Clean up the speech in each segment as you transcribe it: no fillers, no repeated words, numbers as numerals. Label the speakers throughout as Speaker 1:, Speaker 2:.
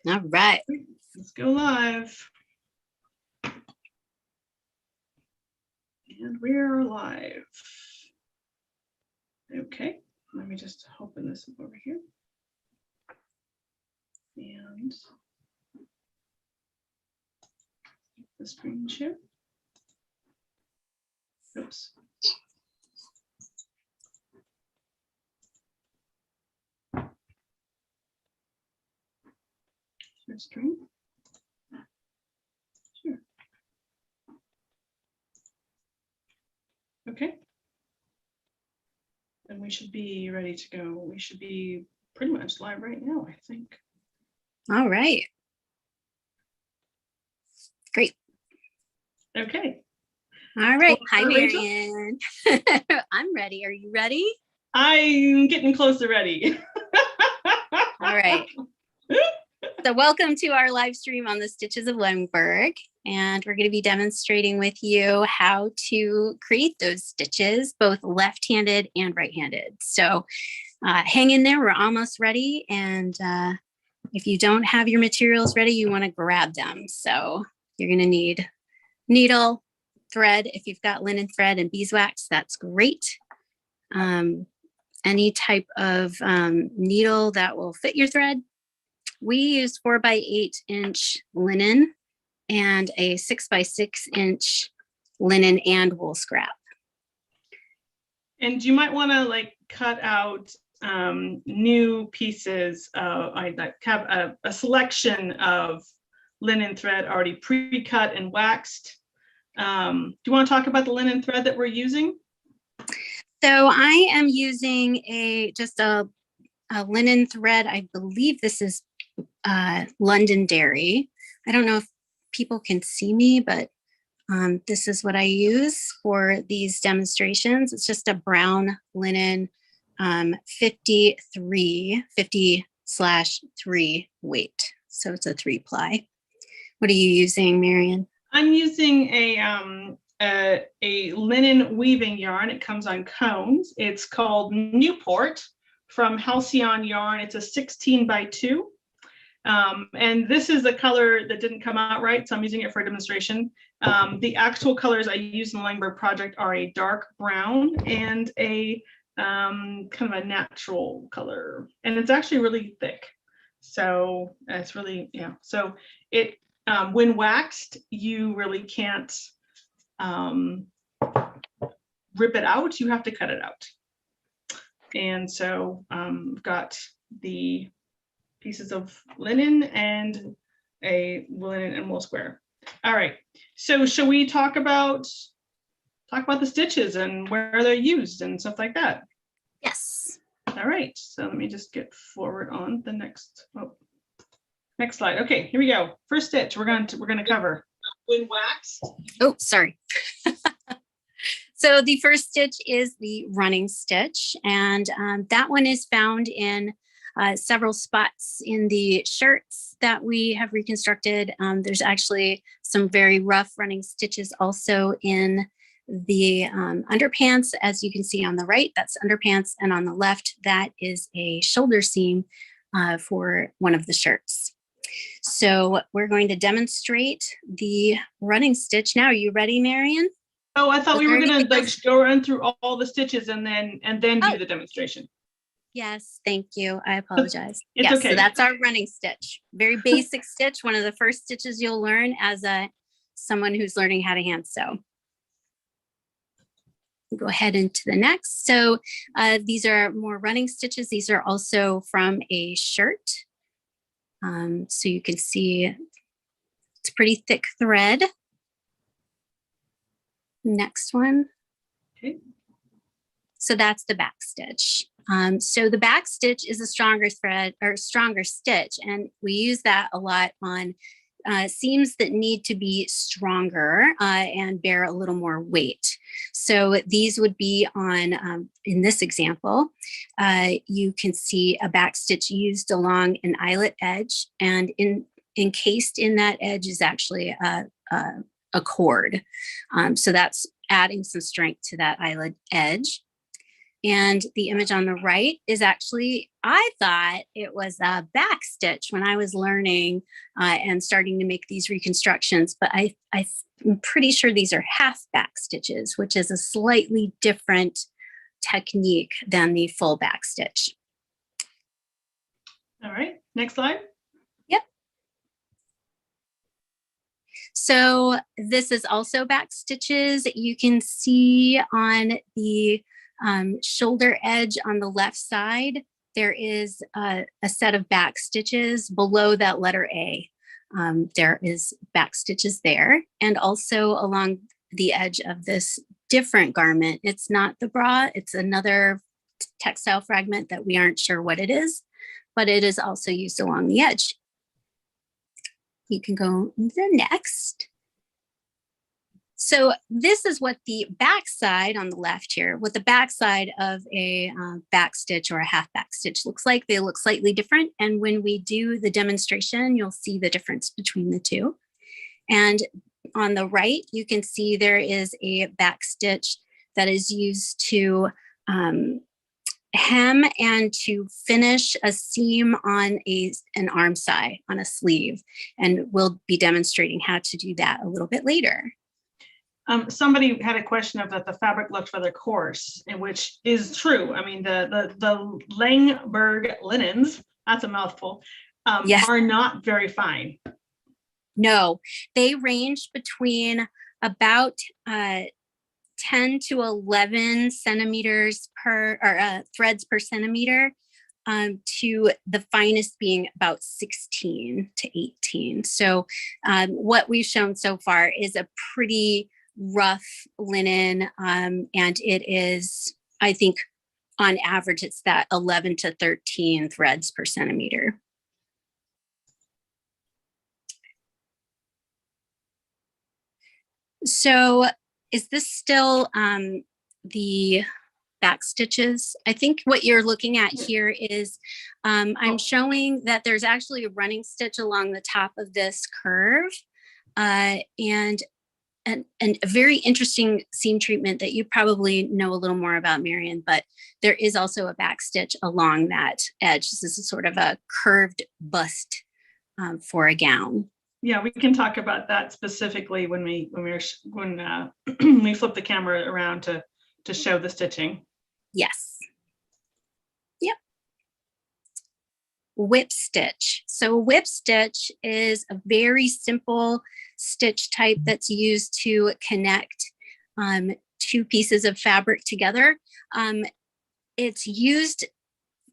Speaker 1: All right.
Speaker 2: Let's go live. And we're live. Okay, let me just open this up over here. And the screen share. Oops. Share screen. Sure. Okay. And we should be ready to go. We should be pretty much live right now, I think.
Speaker 1: All right. Great.
Speaker 2: Okay.
Speaker 1: All right. Hi, Marion. I'm ready. Are you ready?
Speaker 2: I'm getting close to ready.
Speaker 1: All right. So welcome to our live stream on the Stitches of Lengberg. And we're going to be demonstrating with you how to create those stitches, both left-handed and right-handed. So hang in there. We're almost ready. And if you don't have your materials ready, you want to grab them. So you're going to need needle, thread. If you've got linen thread and beeswax, that's great. Any type of needle that will fit your thread. We use 4 by 8 inch linen and a 6 by 6 inch linen and wool scrap.
Speaker 2: And you might want to like cut out new pieces. I have a selection of linen thread already pre-cut and waxed. Do you want to talk about the linen thread that we're using?
Speaker 1: So I am using just a linen thread. I believe this is Londonderry. I don't know if people can see me, but this is what I use for these demonstrations. It's just a brown linen 50/3 weight. So it's a 3-ply. What are you using, Marion?
Speaker 2: I'm using a linen weaving yarn. It comes on cones. It's called Newport from Halcyon Yarn. It's a 16 by 2. And this is the color that didn't come out right, so I'm using it for a demonstration. The actual colors I use in the Lengberg project are a dark brown and a kind of a natural color. And it's actually really thick. So it's really, yeah. So it, when waxed, you really can't rip it out. You have to cut it out. And so got the pieces of linen and a linen and wool square. All right, so shall we talk about the stitches and where they're used and stuff like that?
Speaker 1: Yes.
Speaker 2: All right, so let me just get forward on the next slide. Okay, here we go. First stitch we're going to cover. When waxed.
Speaker 1: Oh, sorry. So the first stitch is the running stitch, and that one is found in several spots in the shirts that we have reconstructed. There's actually some very rough running stitches also in the underpants, as you can see on the right, that's underpants, and on the left, that is a shoulder seam for one of the shirts. So we're going to demonstrate the running stitch. Now, are you ready, Marion?
Speaker 2: Oh, I thought we were going to like go run through all the stitches and then do the demonstration.
Speaker 1: Yes, thank you. I apologize.
Speaker 2: It's
Speaker 1: yes,
Speaker 2: okay.
Speaker 1: So that's our running stitch. Very basic stitch. One of the first stitches you'll learn as someone who's learning how to hand sew. Go ahead into the next. So these are more running stitches. These are also from a shirt. So you can see it's pretty thick thread. Next one.
Speaker 2: Okay.
Speaker 1: So that's the back stitch. So the back stitch is a stronger thread or stronger stitch, and we use that a lot on seams that need to be stronger and bear a little more weight. So these would be on, in this example, you can see a back stitch used along an eyelet edge, and encased in that edge is actually a cord. So that's adding some strength to that eyelet edge. And the image on the right is actually, I thought it was a backstitch when I was learning and starting to make these reconstructions, but I'm pretty sure these are half backstitches, which is a slightly different technique than the full backstitch.
Speaker 2: All right, next slide.
Speaker 1: Yep. So this is also backstitches. You can see on the shoulder edge on the left side, there is a set of back stitches below that letter A. There is back stitches there, and also along the edge of this different garment. It's not the bra, it's another textile fragment that we aren't sure what it is, but it is also used along the edge. You can go to the next. So this is what the backside on the left here, what the backside of a backstitch or a half backstitch looks like. They look slightly different. And when we do the demonstration, you'll see the difference between the two. And on the right, you can see there is a backstitch that is used to hem and to finish a seam on an arm side, on a sleeve. And we'll be demonstrating how to do that a little bit later.
Speaker 2: Somebody had a question of that the fabric looked rather coarse, and which is true. I mean, the Lengberg linens, that's a mouthful,
Speaker 1: Yes.
Speaker 2: are not very fine.
Speaker 1: No, they range between about 10 to 11 centimeters threads per centimeter, to the finest being about 16 to 18. So what we've shown so far is a pretty rough linen, and it is, I think, on average, it's that 11 to 13 threads per centimeter. So is this still the back stitches? I think what you're looking at here is I'm showing that there's actually a running stitch along the top of this curve, and a very interesting seam treatment that you probably know a little more about, Marion, but there is also a back stitch along that edge. This is sort of a curved bust for a gown.
Speaker 2: Yeah, we can talk about that specifically when we flip the camera around to show the stitching.
Speaker 1: Yes. Yep. Whip stitch. So a whip stitch is a very simple stitch type that's used to connect two pieces of fabric together. It's used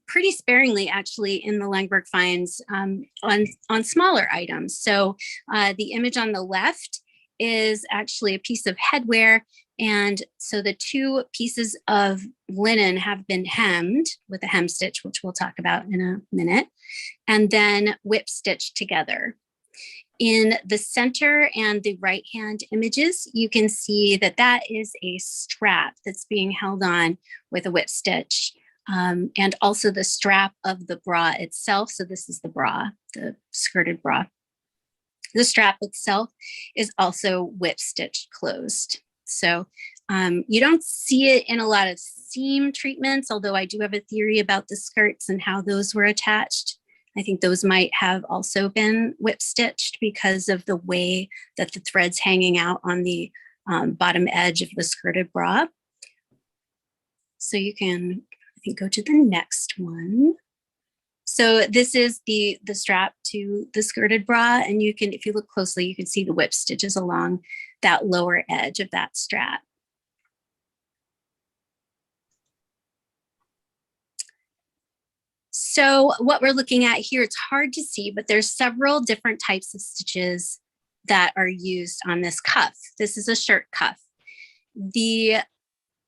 Speaker 1: pretty sparingly, actually, in the Lengberg finds on smaller items. So the image on the left is actually a piece of headwear. And so the two pieces of linen have been hemmed with a hem stitch, which we'll talk about in a minute, and then whip stitched together. In the center and the right hand images, you can see that that is a strap that's being held on with a whip stitch, and also the strap of the bra itself. So this is the bra, the skirted bra. The strap itself is also whip stitched closed. So you don't see it in a lot of seam treatments, although I do have a theory about the skirts and how those were attached. I think those might have also been whip stitched because of the way that the thread's hanging out on the bottom edge of the skirted bra. So you can, I think, go to the next one. So this is the strap to the skirted bra, and you can, if you look closely, you can see the whip stitches along that lower edge of that strap. So what we're looking at here, it's hard to see, but there's several different types of stitches that are used on this cuff. This is a shirt cuff.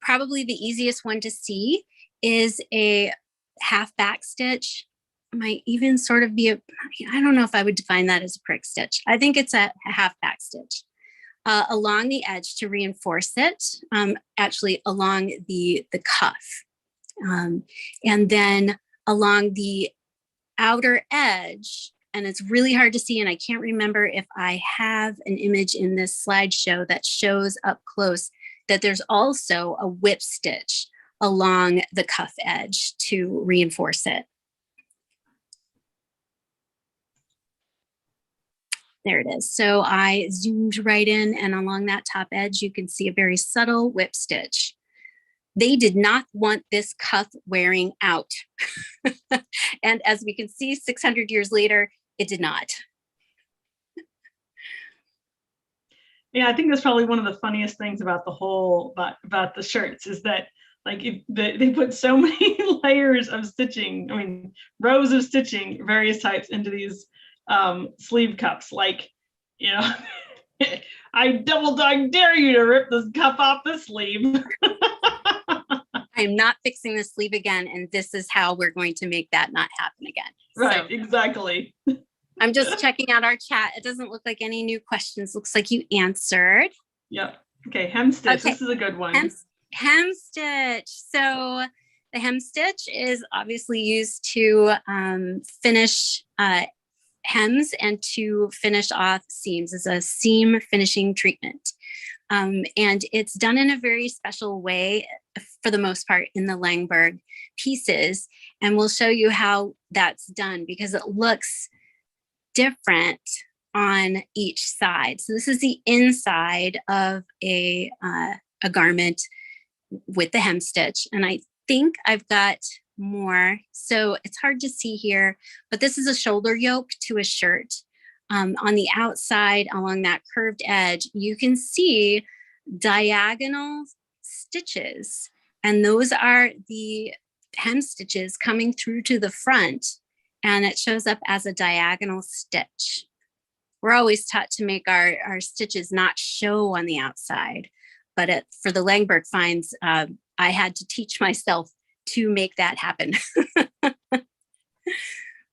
Speaker 1: Probably the easiest one to see is a half back stitch. Might even sort of be I don't know if I would define that as a prick stitch. I think it's a half back stitch along the edge to reinforce it, actually along the cuff. And then along the outer edge, and it's really hard to see, and I can't remember if I have an image in this slideshow that shows up close that there's also a whip stitch along the cuff edge to reinforce it. There it is. So I zoomed right in, and along that top edge, you can see a very subtle whip stitch. They did not want this cuff wearing out. And as we can see, 600 years later, it did not.
Speaker 2: Yeah, I think that's probably one of the funniest things about the whole, about the shirts, is that like they put so many layers of stitching, I mean, rows of stitching, various types, into these sleeve cups. Like, you know, I double dog dare you to rip this cup off the sleeve.
Speaker 1: I'm not fixing the sleeve again, and this is how we're going to make that not happen again.
Speaker 2: Right,
Speaker 1: So,
Speaker 2: exactly.
Speaker 1: I'm just checking out our chat. It doesn't look like any new questions. Looks like you answered.
Speaker 2: Yep. Okay, hem stitch.
Speaker 1: Okay.
Speaker 2: This is a good one.
Speaker 1: Hem stitch. So the hem stitch is obviously used to finish hems and to finish off seams. It's a seam finishing treatment. And it's done in a very special way, for the most part, in the Lengberg pieces. And we'll show you how that's done, because it looks different on each side. So this is the inside of a garment with the hem stitch. And I think I've got more. So it's hard to see here, but this is a shoulder yoke to a shirt. On the outside, along that curved edge, you can see diagonal stitches. And those are the hem stitches coming through to the front. And it shows up as a diagonal stitch. We're always taught to make our stitches not show on the outside. But for the Lengberg finds, I had to teach myself to make that happen.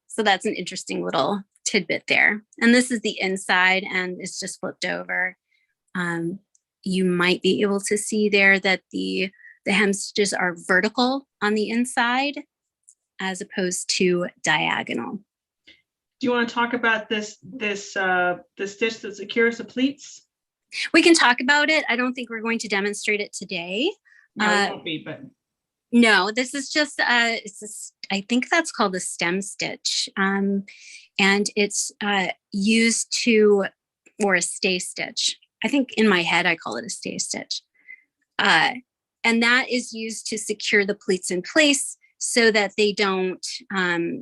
Speaker 1: So that's an interesting little tidbit there. And this is the inside, and it's just flipped over. You might be able to see there that the hem stitches are vertical on the inside as opposed to diagonal.
Speaker 2: Do you want to talk about the stitch that secures the pleats?
Speaker 1: We can talk about it. I don't think we're going to demonstrate it today.
Speaker 2: No, it won't be, but
Speaker 1: no, this is just I think that's called a stem stitch, and it's used to, or a stay stitch. I think in my head I call it a stay stitch, and that is used to secure the pleats in place so that they don't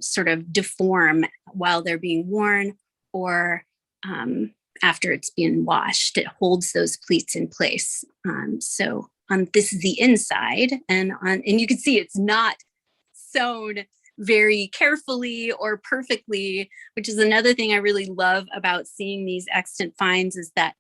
Speaker 1: sort of deform while they're being worn, or after it's been washed. It holds those pleats in place. So this is the inside, and you can see it's not sewn very carefully or perfectly, which is another thing I really love about seeing these extant finds, is that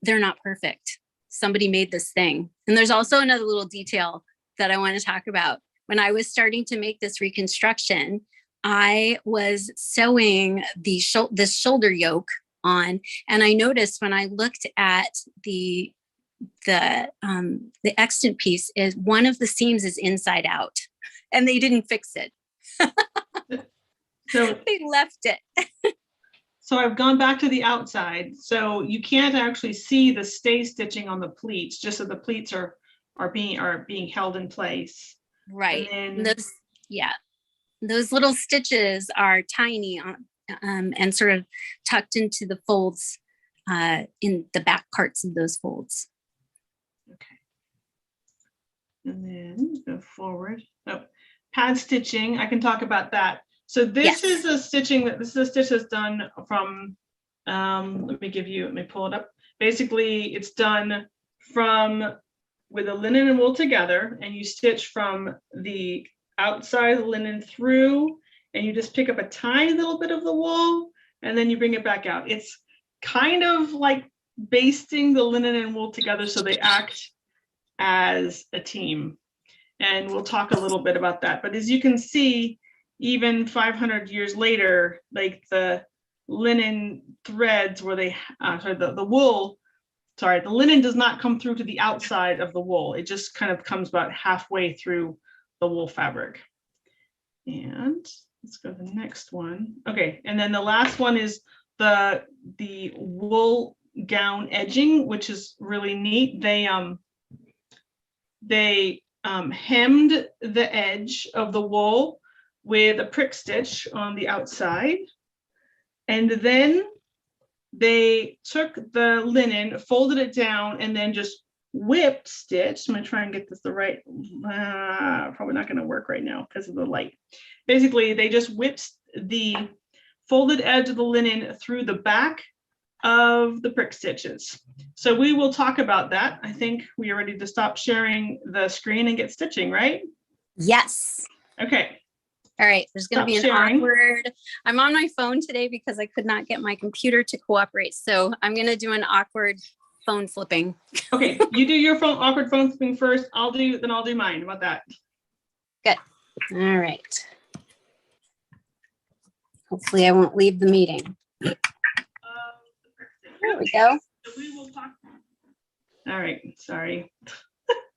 Speaker 1: they're not perfect. Somebody made this thing. And there's also another little detail that I want to talk about. When I was starting to make this reconstruction, I was sewing this shoulder yoke on, and I noticed when I looked at the extant piece, is one of the seams is inside out, and they didn't fix it.
Speaker 2: So
Speaker 1: they left it.
Speaker 2: So I've gone back to the outside, so you can't actually see the stay stitching on the pleats, just so the pleats are being held in place.
Speaker 1: Right.
Speaker 2: And then,
Speaker 1: those little stitches are tiny and sort of tucked into the folds in the back parts of those folds.
Speaker 2: Okay. And then go forward. Oh, pad stitching. I can talk about that. So this is a stitching this is a stitch that's done from. Let me pull it up. Basically, it's done from with the linen and wool together, and you stitch from the outside of the linen through, and you just pick up a tiny little bit of the wool, and then you bring it back out. It's kind of like basting the linen and wool together so they act as a team. And we'll talk a little bit about that. But as you can see, even 500 years later, like the linen threads where the linen does not come through to the outside of the wool. It just kind of comes about halfway through the wool fabric. And let's go to the next one. Okay, and then the last one is the wool gown edging, which is really neat. They hemmed the edge of the wool with a prick stitch on the outside. And then they took the linen, folded it down, and then just whipped stitch. I'm gonna try and get this the right, probably not gonna work right now because of the light. Basically, they just whipped the folded edge of the linen through the back of the prick stitches. So we will talk about that. I think we are ready to stop sharing the screen and get stitching, right?
Speaker 1: Yes.
Speaker 2: Okay.
Speaker 1: All right, there's going to be an
Speaker 2: sharing.
Speaker 1: awkward, I'm on my phone today because I could not get my computer to cooperate. So I'm going to do an awkward phone flipping.
Speaker 2: Okay, you do your awkward phone flipping first. I'll do mine. How about that?
Speaker 1: Good. All right. Hopefully I won't leave the meeting. There we go.
Speaker 2: We will talk. All right, sorry.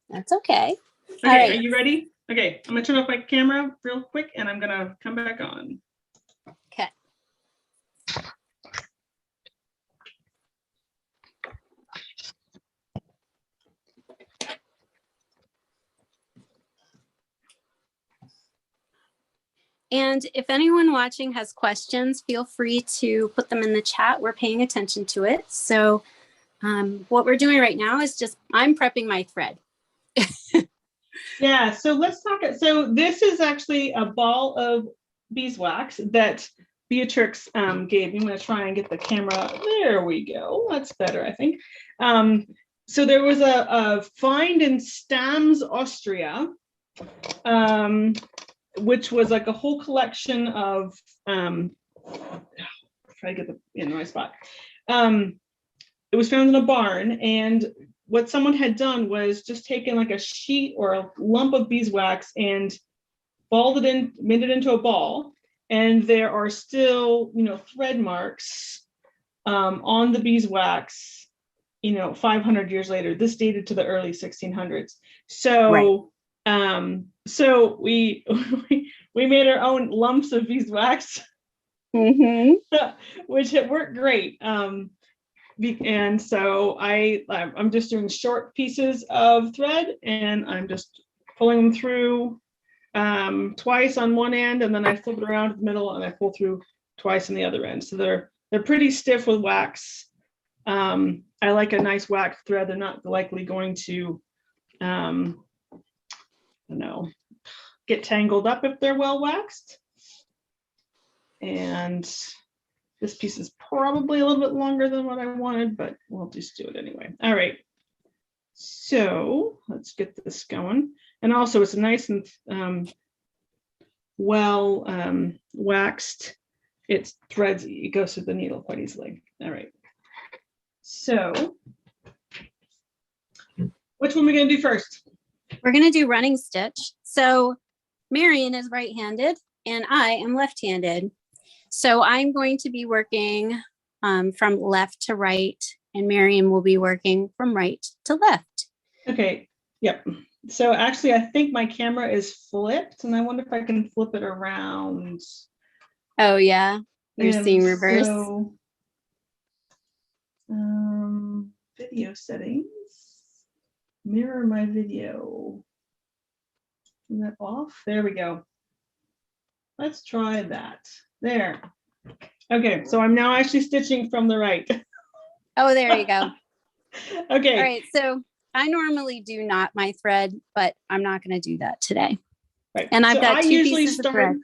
Speaker 1: That's okay.
Speaker 2: Okay,
Speaker 1: all right.
Speaker 2: Are you ready? Okay, I'm gonna turn off my camera real quick and I'm gonna come back on.
Speaker 1: Okay. And if anyone watching has questions, feel free to put them in the chat. We're paying attention to it. So what we're doing right now is just, I'm prepping my thread.
Speaker 2: Yeah, so let's talk. So this is actually a ball of beeswax that Beatrix gave me. I'm going to try and get the camera. There we go. That's better, I think. So there was a find in Stams, Austria, which was like a whole collection of, try to get in the right spot. It was found in a barn, and what someone had done was just taken like a sheet or a lump of beeswax and balled it in, made it into a ball. And there are still, thread marks on the beeswax, 500 years later. This dated to the early 1600s. So, right. So we made our own lumps of beeswax, which had worked great. And so I'm just doing short pieces of thread, and I'm just pulling them through twice on one end, and then I flip it around to the middle and I pull through twice on the other end. So they're pretty stiff with wax. I like a nice wax thread. They're not likely going to, get tangled up if they're well waxed. And this piece is probably a little bit longer than what I wanted, but we'll just do it anyway. All right. So let's get this going. And also it's nice and well waxed. It threads, it goes through the needle quite easily. All right. So which one are we going to do first?
Speaker 1: We're going to do running stitch. So Marion is right-handed and I am left-handed. So I'm going to be working from left to right, and Marion will be working from right to left.
Speaker 2: Okay. Yep. So actually, I think my camera is flipped, and I wonder if I can flip it around.
Speaker 1: Oh, yeah. You're seeing reverse.
Speaker 2: So, video settings. Mirror my video. Is that off? There we go. Let's try that. There. Okay, so I'm now actually stitching from the right.
Speaker 1: Oh, there you go.
Speaker 2: Okay.
Speaker 1: All right, so I normally do knot my thread, but I'm not going to do that today.
Speaker 2: Right.
Speaker 1: And I've got two pieces of thread.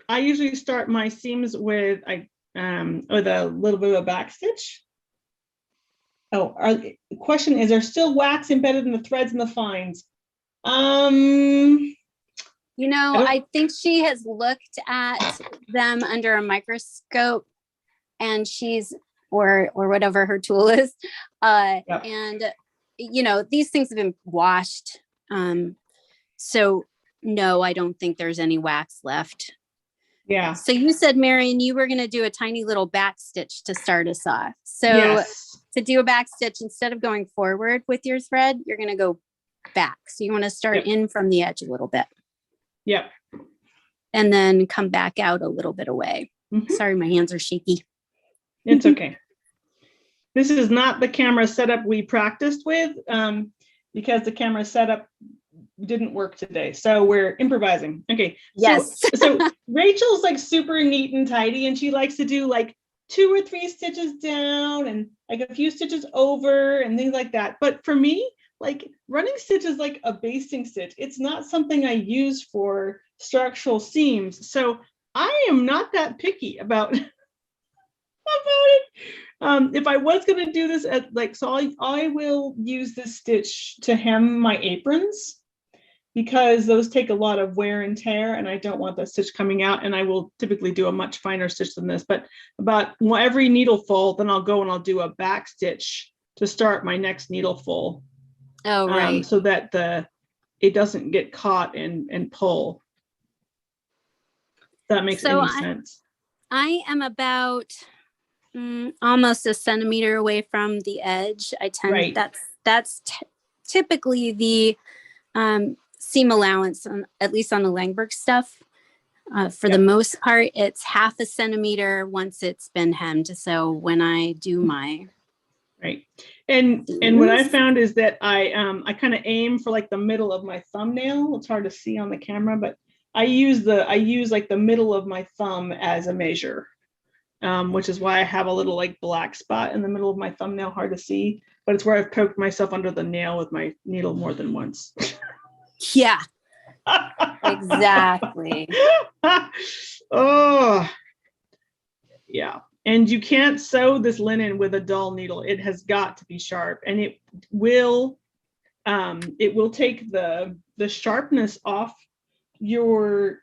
Speaker 2: I usually start my seams with a little bit of a back stitch. Oh, the question is, there still wax embedded in the threads and the fines?
Speaker 1: I think she has looked at them under a microscope, and or whatever her tool is. Yep. And, these things have been washed. So no, I don't think there's any wax left.
Speaker 2: Yeah.
Speaker 1: So you said, Marion, you were going to do a tiny little back stitch to start us off. So
Speaker 2: yes.
Speaker 1: To do a back stitch, instead of going forward with your thread, you're going to go back. So you want to start in from the edge a little bit.
Speaker 2: Yep.
Speaker 1: And then come back out a little bit away. Mm-hmm. Sorry, my hands are shaky.
Speaker 2: It's okay. This is not the camera setup we practiced with, because the camera setup didn't work today, so we're improvising. Okay,
Speaker 1: Yes.
Speaker 2: so Rachel's like super neat and tidy, and she likes to do like 2 or 3 stitches down and like a few stitches over and things like that. But for me, like running stitch is like a basting stitch. It's not something I use for structural seams. So I am not that picky about it. If I was going to do this at like, so I will use this stitch to hem my aprons, because those take a lot of wear and tear, and I don't want that stitch coming out. And I will typically do a much finer stitch than this, but about every needle full, then I'll go and I'll do a back stitch to start my next needle full.
Speaker 1: Oh, right.
Speaker 2: So that it doesn't get caught and pull. If that makes any sense.
Speaker 1: I am about almost a centimeter away from the edge. I tend
Speaker 2: Right.
Speaker 1: that's typically the seam allowance, at least on the Lengberg stuff. For the most part, it's 1/2 centimeter once it's been hemmed. So when I do my
Speaker 2: right, and what I found is that I kind of aim for like the middle of my thumbnail. It's hard to see on the camera, but I use like the middle of my thumb as a measure, which is why I have a little like black spot in the middle of my thumbnail, hard to see, but it's where I've poked myself under the nail with my needle more than once.
Speaker 1: Yeah, exactly.
Speaker 2: Oh, yeah. And you can't sew this linen with a dull needle. It has got to be sharp, and it will take the sharpness off it'll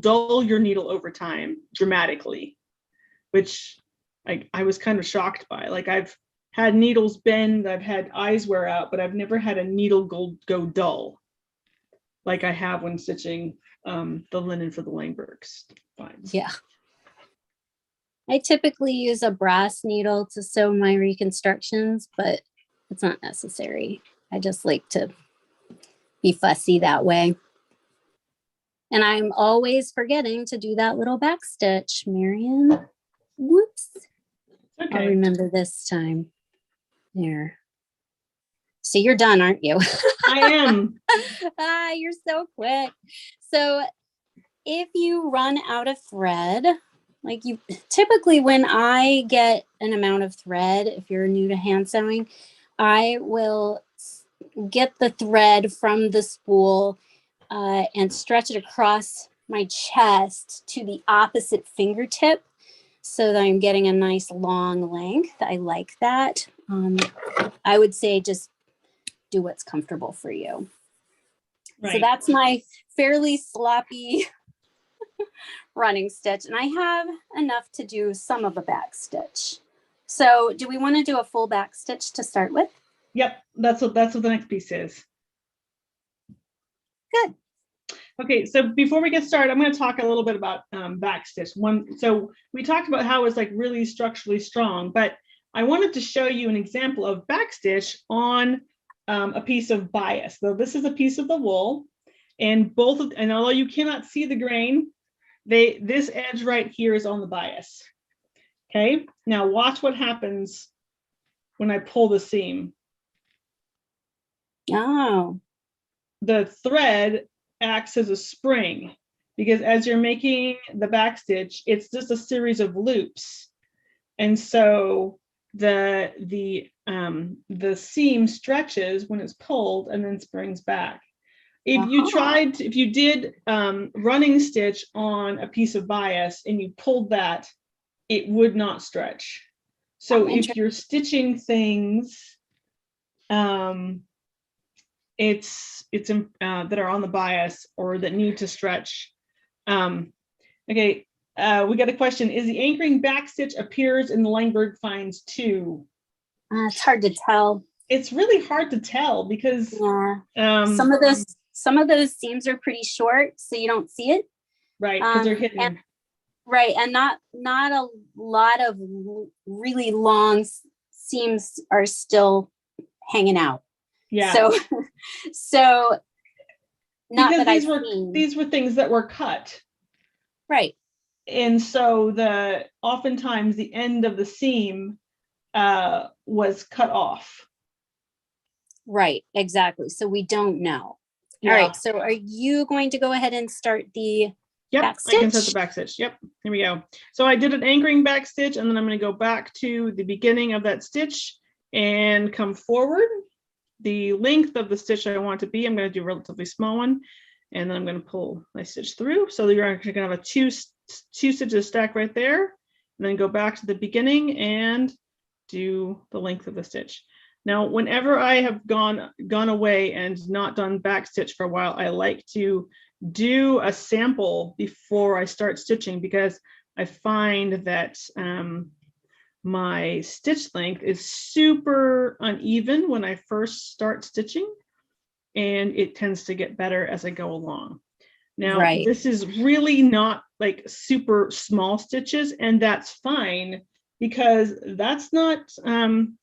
Speaker 2: dull your needle over time dramatically, which I was kind of shocked by. Like, I've had needles bend, I've had eyes wear out, but I've never had a needle go dull like I have when stitching the linen for the Lengbergs.
Speaker 1: Yeah. I typically use a brass needle to sew my reconstructions, but it's not necessary. I just like to be fussy that way. And I'm always forgetting to do that little back stitch, Marion. Whoops. Okay. I'll remember this time. There. So you're done, aren't you?
Speaker 2: I am.
Speaker 1: You're so quick. So if you run out of thread, like you typically, when I get an amount of thread, if you're new to hand sewing, I will get the thread from the spool and stretch it across my chest to the opposite fingertip so that I'm getting a nice long length. I like that. I would say just do what's comfortable for you. Right. So that's my fairly sloppy running stitch, and I have enough to do some of a back stitch. So do we want to do a full back stitch to start with?
Speaker 2: Yep, that's what the next piece is.
Speaker 1: Good.
Speaker 2: Okay, so before we get started, I'm going to talk a little bit about back stitch. So we talked about how it's like really structurally strong, but I wanted to show you an example of back stitch on a piece of bias. So this is a piece of the wool, and although you cannot see the grain, this edge right here is on the bias. Okay, now watch what happens when I pull the seam.
Speaker 1: Oh.
Speaker 2: The thread acts as a spring, because as you're making the back stitch, it's just a series of loops, and so the seam stretches when it's pulled and then springs back. If you did running stitch on a piece of bias and you pulled that, it would not stretch. So if you're stitching things that are on the bias or that need to stretch. Okay, we got a question. Is the anchoring back stitch appears in the Lengberg finds too?
Speaker 1: It's hard to tell.
Speaker 2: It's really hard to tell because
Speaker 1: some of those seams are pretty short, so you don't see it.
Speaker 2: Right, because they're hidden.
Speaker 1: And not a lot of really long seams are still hanging out.
Speaker 2: Yeah.
Speaker 1: So not
Speaker 2: because
Speaker 1: that
Speaker 2: these were things that were cut.
Speaker 1: Right.
Speaker 2: And so oftentimes the end of the seam was cut off.
Speaker 1: Right, exactly. So we don't know.
Speaker 2: Yeah.
Speaker 1: All right. So are you going to go ahead and start the
Speaker 2: Yep,
Speaker 1: back
Speaker 2: I can set
Speaker 1: stitch?
Speaker 2: the back stitch. Yep, here we go. So I did an anchoring back stitch, and then I'm going to go back to the beginning of that stitch and come forward. The length of the stitch I want to be, I'm going to do a relatively small one, and then I'm going to pull my stitch through. So you're actually going to have a two stitches stack right there, and then go back to the beginning and do the length of the stitch. Now, whenever I have gone away and not done back stitch for a while, I like to do a sample before I start stitching, because I find that my stitch length is super uneven when I first start stitching, and it tends to get better as I go along. Now,
Speaker 1: Right.
Speaker 2: this is really not like super small stitches, and that's fine, because that's not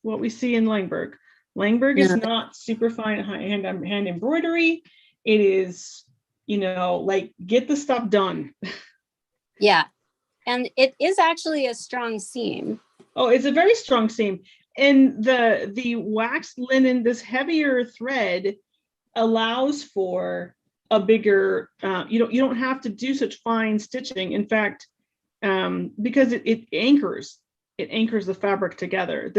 Speaker 2: what we see in Lengberg. Lengberg is not super fine hand embroidery. It is, like, get the stuff done.
Speaker 1: Yeah. And it is actually a strong seam.
Speaker 2: Oh, it's a very strong seam. And the waxed linen, this heavier thread, allows for a bigger, you don't have to do such fine stitching. In fact, because it anchors the fabric together.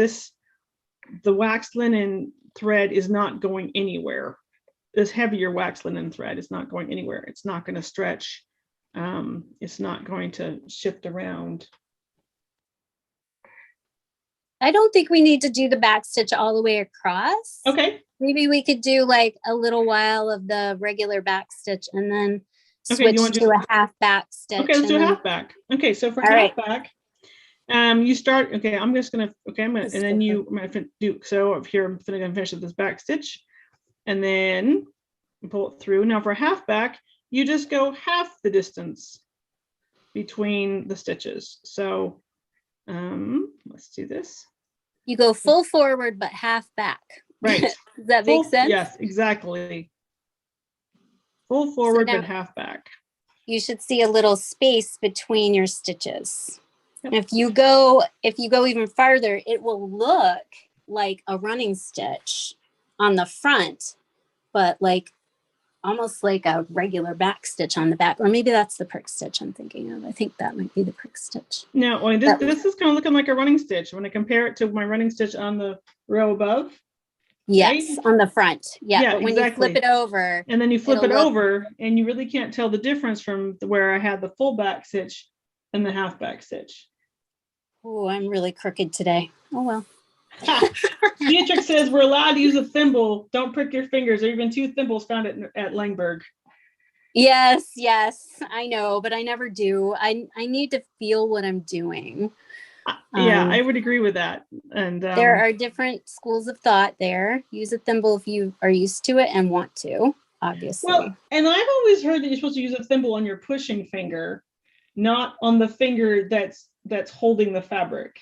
Speaker 2: The waxed linen thread is not going anywhere. This heavier waxed linen thread is not going anywhere. It's not going to stretch. It's not going to shift around.
Speaker 1: I don't think we need to do the back stitch all the way across.
Speaker 2: Okay.
Speaker 1: Maybe we could do like a little while of the regular back stitch and then switch to a half back stitch.
Speaker 2: Okay, let's do a half back. Okay, so for half back, you start. Okay, I'm gonna do. So up here, I'm gonna finish with this back stitch, and then pull it through. Now for half back, you just go half the distance between the stitches. So let's do this.
Speaker 1: You go full forward, but half back.
Speaker 2: Right.
Speaker 1: Does that make sense?
Speaker 2: Yes, exactly. Full forward, but half back.
Speaker 1: You should see a little space between your stitches. Yep. If you go even farther, it will look like a running stitch on the front, but like almost like a regular back stitch on the back. Or maybe that's the prick stitch I'm thinking of. I think that might be the prick stitch.
Speaker 2: No, well, this is kind of looking like a running stitch when I compare it to my running stitch on the row above.
Speaker 1: Yes, right? On the front. Yeah, but when
Speaker 2: exactly.
Speaker 1: you flip it over.
Speaker 2: And then you flip it over and you really can't tell the difference from where I had the full back stitch and the half back stitch.
Speaker 1: Oh, I'm really crooked today. Oh, well.
Speaker 2: Beatrix says we're allowed to use a thimble. Don't prick your fingers. There have been 2 thimbles found at Lengberg.
Speaker 1: Yes, I know, but I never do. I need to feel what I'm doing.
Speaker 2: Yeah, I would agree with that. And
Speaker 1: there are different schools of thought there. Use a thimble if you are used to it and want to, obviously.
Speaker 2: Well, and I've always heard that you're supposed to use a thimble on your pushing finger, not on the finger that's holding the fabric.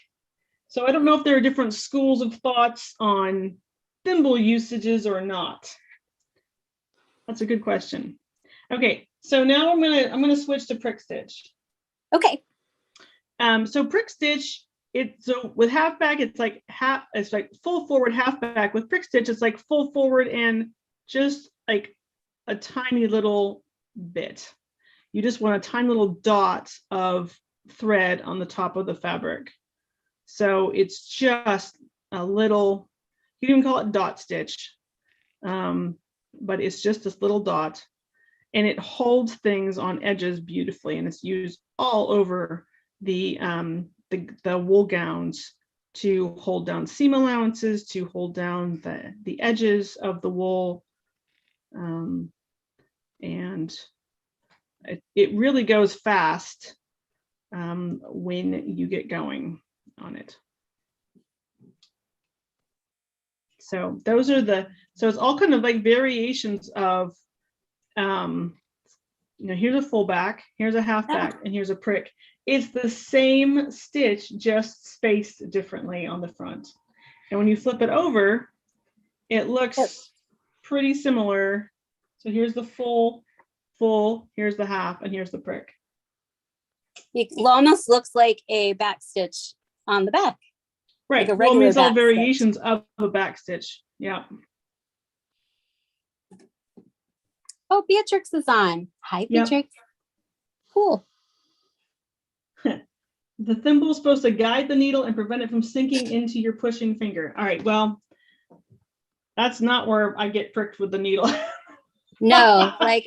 Speaker 2: So I don't know if there are different schools of thoughts on thimble usages or not. That's a good question. Okay, so now I'm gonna switch to prick stitch.
Speaker 1: Okay.
Speaker 2: So prick stitch, so with half back, it's like full forward, half back. With prick stitch, it's like full forward and just like a tiny little bit. You just want a tiny little dot of thread on the top of the fabric. So it's just a little, you can even call it dot stitch, but it's just this little dot, and it holds things on edges beautifully, and it's used all over the wool gowns to hold down seam allowances, to hold down the edges of the wool, and it really goes fast when you get going on it. So those are so it's all kind of like variations of, here's a full back, here's a half back, and here's a prick. It's the same stitch, just spaced differently on the front. And when you flip it over, it looks pretty similar. So here's the full, here's the half, and here's the prick.
Speaker 1: It almost looks like a back stitch on the back.
Speaker 2: Right.
Speaker 1: Like a regular
Speaker 2: it's all
Speaker 1: back
Speaker 2: variations
Speaker 1: stitch.
Speaker 2: of a back stitch. Yeah.
Speaker 1: Oh, Beatrix is on. Hi,
Speaker 2: Yep.
Speaker 1: Beatrix. Cool.
Speaker 2: The thimble is supposed to guide the needle and prevent it from sinking into your pushing finger. All right, well, that's not where I get pricked with the needle.
Speaker 1: No, like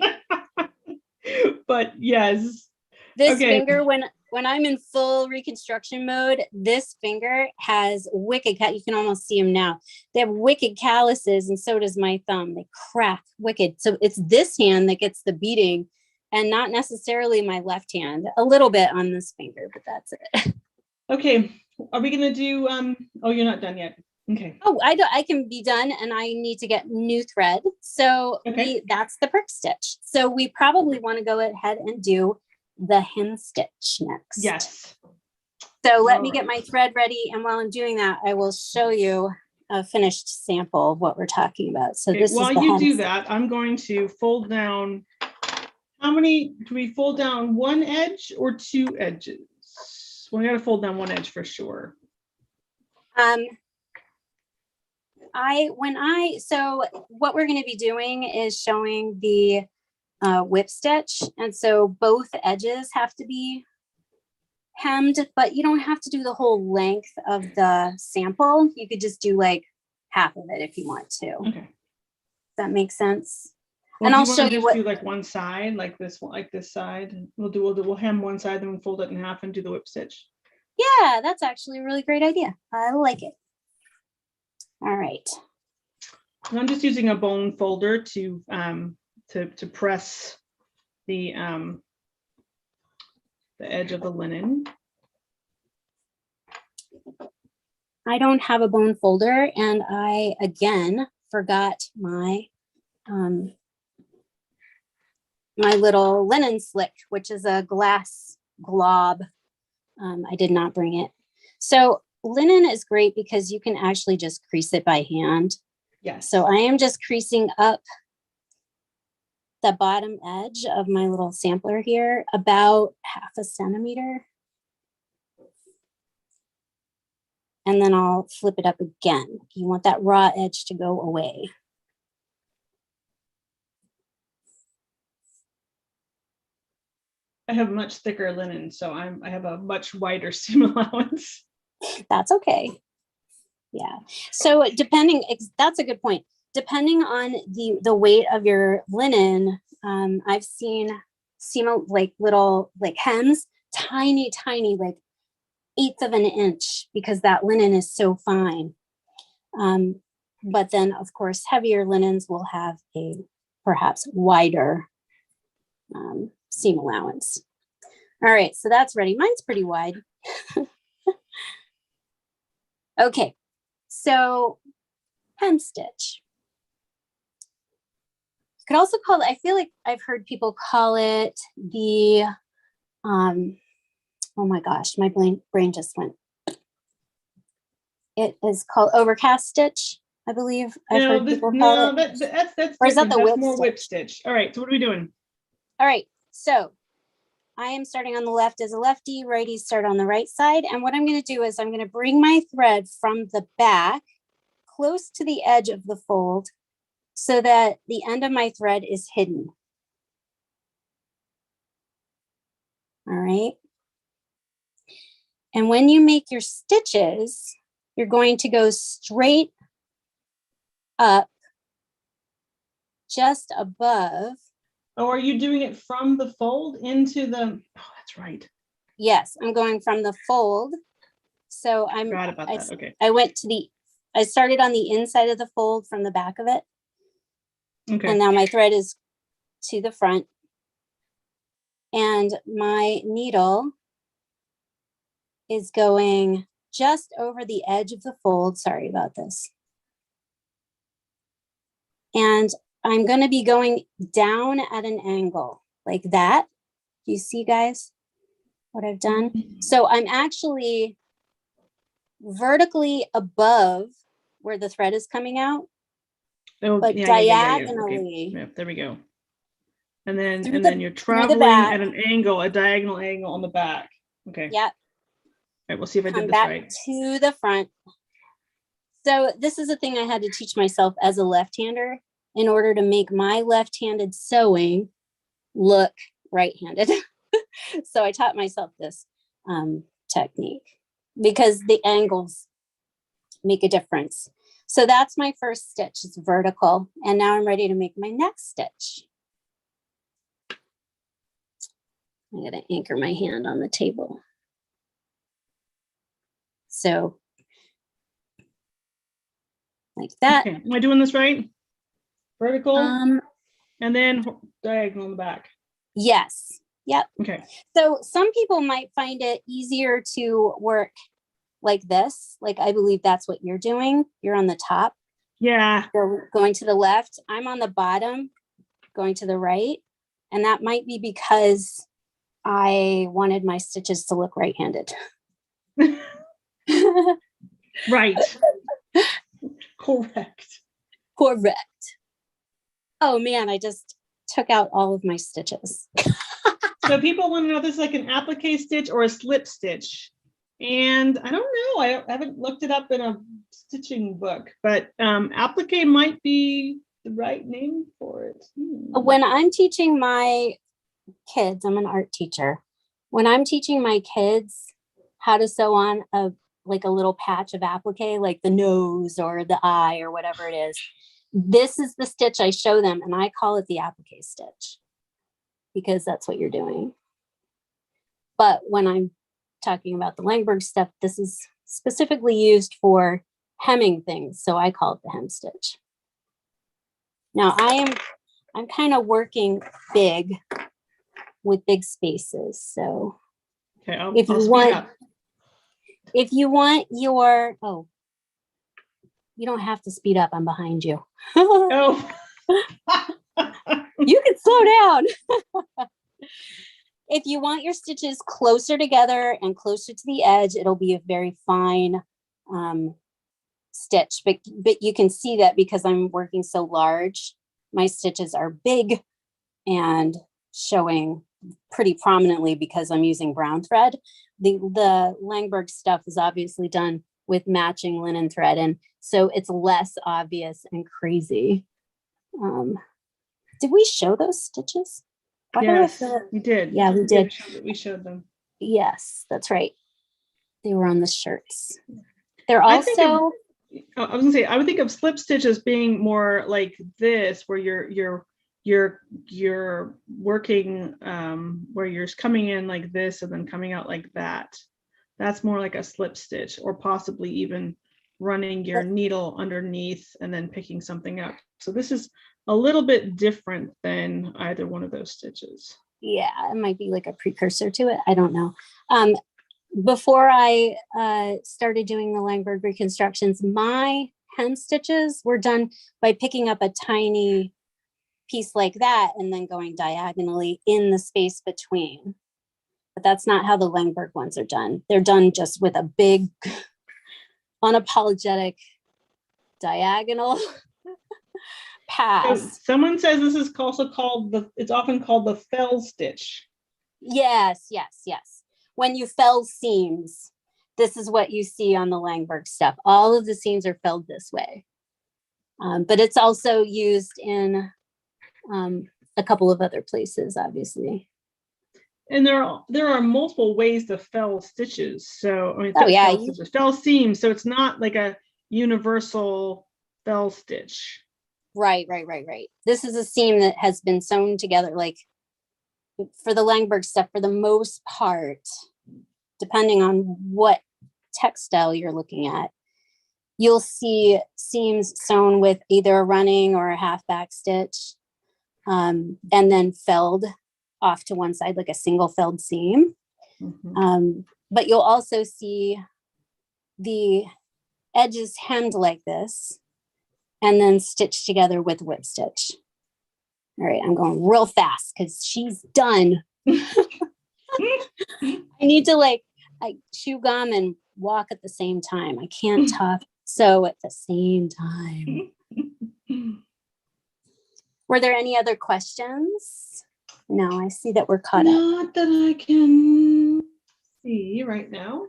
Speaker 2: but yes.
Speaker 1: this
Speaker 2: Okay.
Speaker 1: finger, when I'm in full reconstruction mode, this finger has wicked, you can almost see them now. They have wicked calluses, and so does my thumb. They crack wicked. So it's this hand that gets the beating, and not necessarily my left hand. A little bit on this finger, but that's it.
Speaker 2: Okay, are we gonna do, oh, you're not done yet. Okay.
Speaker 1: Oh, I can be done, and I need to get new thread. So
Speaker 2: Okay.
Speaker 1: that's the prick stitch. So we probably want to go ahead and do the hem stitch next.
Speaker 2: Yes.
Speaker 1: So let me get my thread ready, and while I'm doing that, I will show you a finished sample of what we're talking about. So this
Speaker 2: while
Speaker 1: is the
Speaker 2: you
Speaker 1: hem
Speaker 2: do
Speaker 1: stitch.
Speaker 2: that, I'm going to fold down. How many do we fold down? One edge or two edges? Well, we got to fold down one edge for sure.
Speaker 1: So what we're going to be doing is showing the whip stitch, and so both edges have to be hemmed, but you don't have to do the whole length of the sample. You could just do like half of it if you want to.
Speaker 2: Okay.
Speaker 1: Does that make sense?
Speaker 2: Well,
Speaker 1: and I'll
Speaker 2: you
Speaker 1: show you what.
Speaker 2: Do like one side, like this side. We'll hem one side, then we'll fold it in half and do the whip stitch.
Speaker 1: Yeah, that's actually a really great idea. I like it. All right.
Speaker 2: And I'm just using a bone folder to press the edge of the linen.
Speaker 1: I don't have a bone folder, and I again forgot my my little linen slick, which is a glass glob. I did not bring it. So linen is great because you can actually just crease it by hand.
Speaker 2: Yes.
Speaker 1: So I am just creasing up the bottom edge of my little sampler here, about 0.5 centimeter. And then I'll flip it up again. You want that raw edge to go away.
Speaker 2: I have much thicker linen, so I have a much wider seam allowance.
Speaker 1: That's okay. Yeah. So that's a good point. Depending on the weight of your linen, I've seen seam like little like hems, tiny, like 1/8 of an inch, because that linen is so fine. But then of course, heavier linens will have a perhaps wider seam allowance. All right, so that's ready. Mine's pretty wide. Okay, so hem stitch. You could also call it, I feel like I've heard people call it the, oh my gosh, my brain just went. It is called overcast stitch, I believe. I've heard people call it.
Speaker 2: That's
Speaker 1: or is that the
Speaker 2: that's
Speaker 1: whip
Speaker 2: more
Speaker 1: stitch?
Speaker 2: Whip stitch. All right, so what are we doing?
Speaker 1: All right, so I am starting on the left as a lefty, righties start on the right side. And what I'm going to do is I'm going to bring my thread from the back close to the edge of the fold so that the end of my thread is hidden. All right. And when you make your stitches, you're going to go straight up just above.
Speaker 2: Oh, are you doing it from the fold into the, oh, that's right.
Speaker 1: Yes, I'm going from the fold. So I started on the inside of the fold from the back of it.
Speaker 2: Okay.
Speaker 1: And now my thread is to the front. And my needle is going just over the edge of the fold. Sorry about this. And I'm going to be going down at an angle like that. Do you see, guys, what I've done? So I'm actually vertically above where the thread is coming out, but diagonally.
Speaker 2: Okay. Yep, there we go. And then you're traveling at an angle, a diagonal angle on the back. Okay.
Speaker 1: Yep.
Speaker 2: All right, we'll see if I did this
Speaker 1: back
Speaker 2: right.
Speaker 1: To the front. So this is a thing I had to teach myself as a left-hander. in order to make my left-handed sewing look right-handed. So I taught myself this technique because the angles make a difference. So that's my first stitch. It's vertical. And now I'm ready to make my next stitch. I'm going to anchor my hand on the table. So like that.
Speaker 2: Okay. Am I doing this right? Vertical and then diagonal in the back.
Speaker 1: Yes. Yep.
Speaker 2: Okay.
Speaker 1: So some people might find it easier to work like this. Like I believe that's what you're doing. You're on the top.
Speaker 2: Yeah.
Speaker 1: You're going to the left. I'm on the bottom, going to the right. And that might be because I wanted my stitches to look right-handed.
Speaker 2: Right. Correct.
Speaker 1: Correct. Oh man, I just took out all of my stitches.
Speaker 2: So people want to know if this is like an applique stitch or a slip stitch. And I don't know. I haven't looked it up in a stitching book, but applique might be the right name for it.
Speaker 1: When I'm teaching my kids, I'm an art teacher. When I'm teaching my kids how to sew on a little patch of applique, like the nose or the eye or whatever it is, this is the stitch I show them, and I call it the applique stitch because that's what you're doing. But when I'm talking about the Lengberg stuff, this is specifically used for hemming things, so I call it the hem stitch. Now I'm kind of working big with big spaces, so
Speaker 2: okay,
Speaker 1: if you want your, oh, you don't have to speed up. I'm behind you.
Speaker 2: Oh.
Speaker 1: You can slow down. If you want your stitches closer together and closer to the edge, it'll be a very fine stitch. But you can see that because I'm working so large, my stitches are big and showing pretty prominently because I'm using brown thread. The Lengberg stuff is obviously done with matching linen thread, and so it's less obvious and crazy. Did we show those stitches?
Speaker 2: Yes, we did.
Speaker 1: Yeah, we did.
Speaker 2: We showed them.
Speaker 1: Yes, that's right. They were on the shirts. They're also.
Speaker 2: I was gonna say, I would think of slip stitch as being more like this, where you're working where you're coming in like this and then coming out like that. That's more like a slip stitch, or possibly even running your needle underneath and then picking something up. So this is a little bit different than either one of those stitches.
Speaker 1: Yeah, it might be like a precursor to it. I don't know. Before I started doing the Lengberg reconstructions, my hem stitches were done by picking up a tiny piece like that and then going diagonally in the space between. But that's not how the Lengberg ones are done. They're done just with a big, unapologetic diagonal pass.
Speaker 2: So someone says this is also called it's often called the fell stitch.
Speaker 1: Yes. When you fell seams, this is what you see on the Lengberg stuff. All of the seams are felled this way. But it's also used in a couple of other places, obviously.
Speaker 2: And there are multiple ways to fell stitches. So I mean, fell seams. So it's not like a universal fell stitch.
Speaker 1: Right. This is a seam that has been sewn together, like for the Lengberg stuff, for the most part, depending on what textile you're looking at, you'll see seams sewn with either a running or a half back stitch, and then felled off to one side, like a single felled seam. Mm-hmm. But you'll also see the edges hemmed like this and then stitched together with whip stitch. All right, I'm going real fast because she's done. I need to I chew gum and walk at the same time. I can't talk sew at the same time. Were there any other questions? No, I see that we're caught up.
Speaker 2: Not that I can see right now.